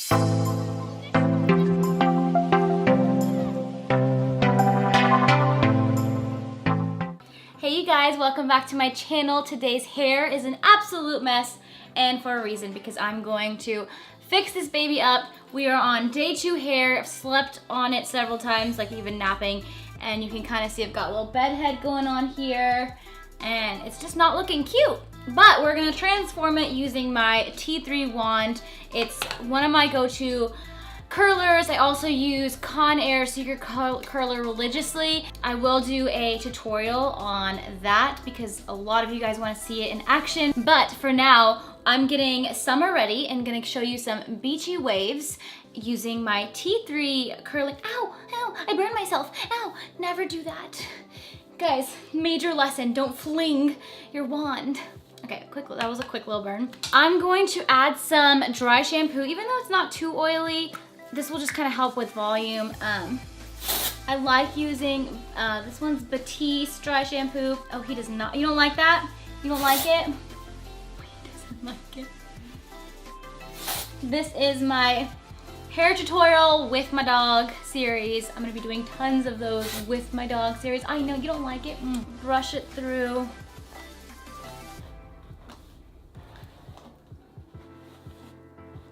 Hey you guys, welcome back to my channel. Today's hair is an absolute mess, and for a reason, because I'm going to fix this baby up. We are on day 2 hair. I've slept on it several times, like even napping, and you can kind of see I've got a little bed head going on here, and it's just not looking cute. But we're gonna transform it using my T3 wand. It's one of my go-to curlers. I also use Conair Secret Curler religiously. I will do a tutorial on that because a lot of you guys want to see it in action. But for now, I'm getting summer ready and gonna show you some beachy waves using my T3 curling. Ow, ow, I burned myself. Ow, never do that. Guys, major lesson, don't fling your wand. Okay, that was a quick little burn. I'm going to add some dry shampoo, even though it's not too oily. This will just kind of help with volume. I like using, this one's Batiste dry shampoo. Oh, he does not, you don't like that? You don't like it? He doesn't like it. This is my hair tutorial with my dog series. I'm gonna be doing tons of those with my dog series. I know you don't like it. Brush it through.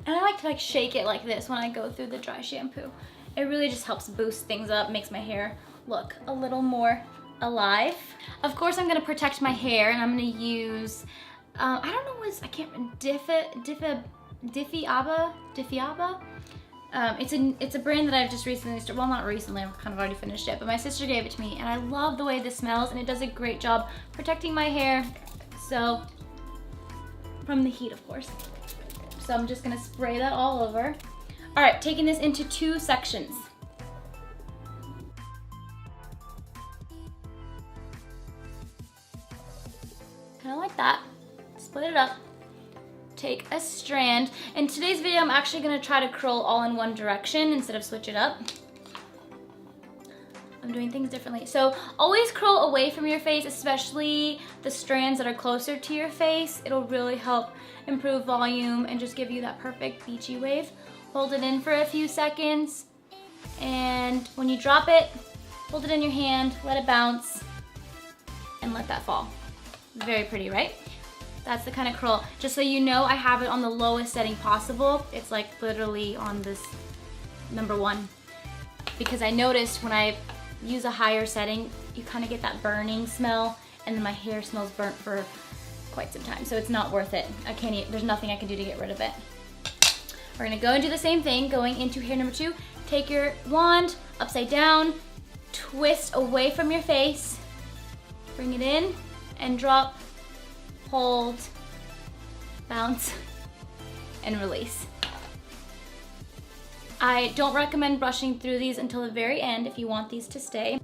And I like to shake it like this when I go through the dry shampoo. It really just helps boost things up, makes my hair look a little more alive. Of course, I'm gonna protect my hair, and I'm gonna use, I don't know I can't remember, Diffie-Aba? It's a brand that I've just recently started, well, not recently, I've kind of already finished it, but my sister gave it to me, and I love the way this smells, and it does a great job protecting my hair, so, from the heat, of course. So I'm just gonna spray that all over. All right, taking this into 2 sections. Kind of like that. Split it up. Take a strand. In today's video, I'm actually gonna try to curl all in one direction instead of switch it up. I'm doing things differently. So always curl away from your face, especially the strands that are closer to your face. It'll really help improve volume and just give you that perfect beachy wave. Hold it in for a few seconds, and when you drop it, hold it in your hand, let it bounce, and let that fall. Very pretty, right? That's the kind of curl. Just so you know, I have it on the lowest setting possible. It's like literally on this number 1, because I noticed when I use a higher setting, you kind of get that burning smell, and then my hair smells burnt for quite some time, so it's not worth it. There's nothing I can do to get rid of it. We're gonna go and do the same thing, going into hair number 2. Take your wand upside down, twist away from your face, bring it in, and drop, hold, bounce, and release. I don't recommend brushing through these until the very end if you want these to stay.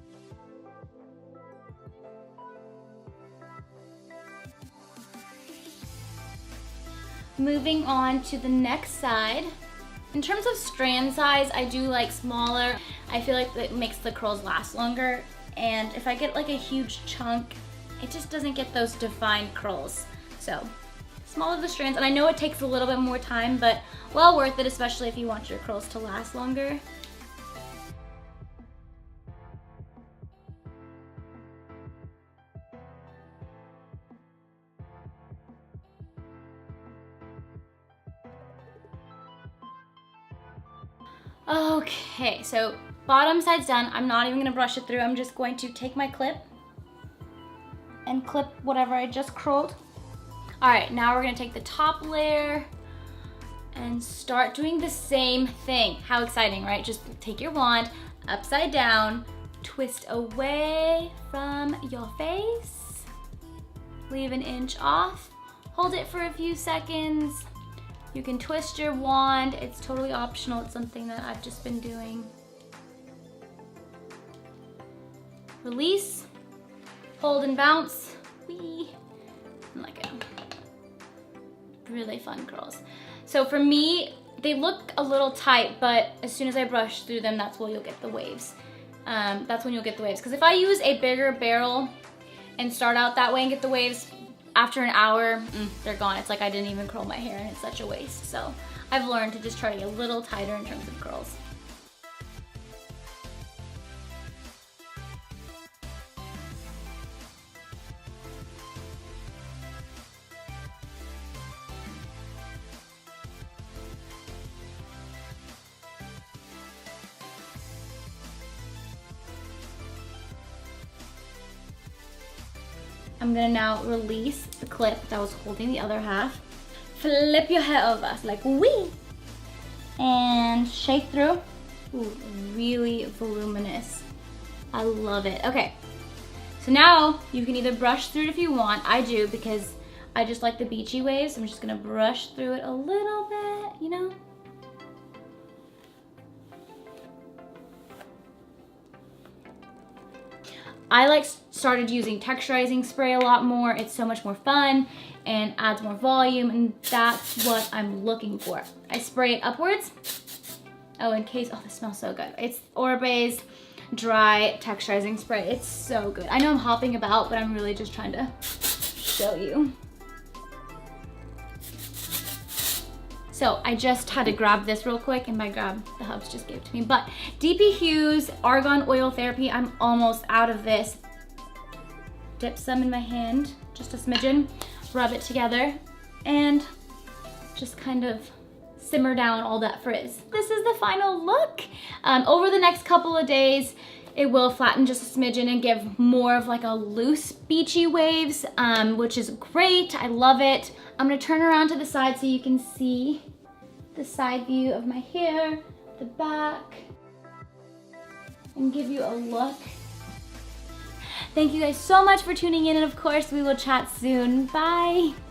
Moving on to the next side. In terms of strand size, I do like smaller. I feel like it makes the curls last longer. And if I get like a huge chunk, it just doesn't get those defined curls. So, smaller the strands. And I know it takes a little bit more time, but well worth it, especially if you want your curls to last longer. Okay, so bottom side's done. I'm not even gonna brush it through. I'm just going to take my clip and clip whatever I just curled. All right, now we're gonna take the top layer and start doing the same thing. How exciting, right? Just take your wand upside down, twist away from your face, leave an inch off, hold it for a few seconds. You can twist your wand. It's totally optional. It's something that I've just been doing. Release, hold and bounce. Whee! And let go. Really fun curls. So for me, they look a little tight, but as soon as I brush through them, that's when you'll get the waves. That's when you'll get the waves. Because if I use a bigger barrel and start out that way and get the waves, after an hour, they're gone. It's like I didn't even curl my hair and it's such a waste. So I've learned to just try to get a little tighter in terms of curls. I'm gonna now release the clip that was holding the other half. Flip your hair over, like wee! And shake through. Ooh, really voluminous. I love it. Okay, so now you can either brush through it if you want. I do because I just like the beachy waves. I'm just gonna brush through it a little bit, you know? I started using texturizing spray a lot more. It's so much more fun and adds more volume, and that's what I'm looking for. I spray it upwards. Oh, in case, oh, this smells so good. It's Orbe's dry texturizing spray. It's so good. I know I'm hopping about, but I'm really just trying to show you. So I just had to grab this real quick, and by grab, the hubs just gave it to me. But DP Hughes Argan Oil Therapy, I'm almost out of this. Dip some in my hand, just a smidgen, rub it together, and just kind of simmer down all that frizz. This is the final look. Over the next couple of days, it will flatten just a smidgen and give more of like a loose beachy waves, which is great. I love it. I'm gonna turn around to the side so you can see the side view of my hair, the back, and give you a look. Thank you guys so much for tuning in, and of course we will chat soon. Bye.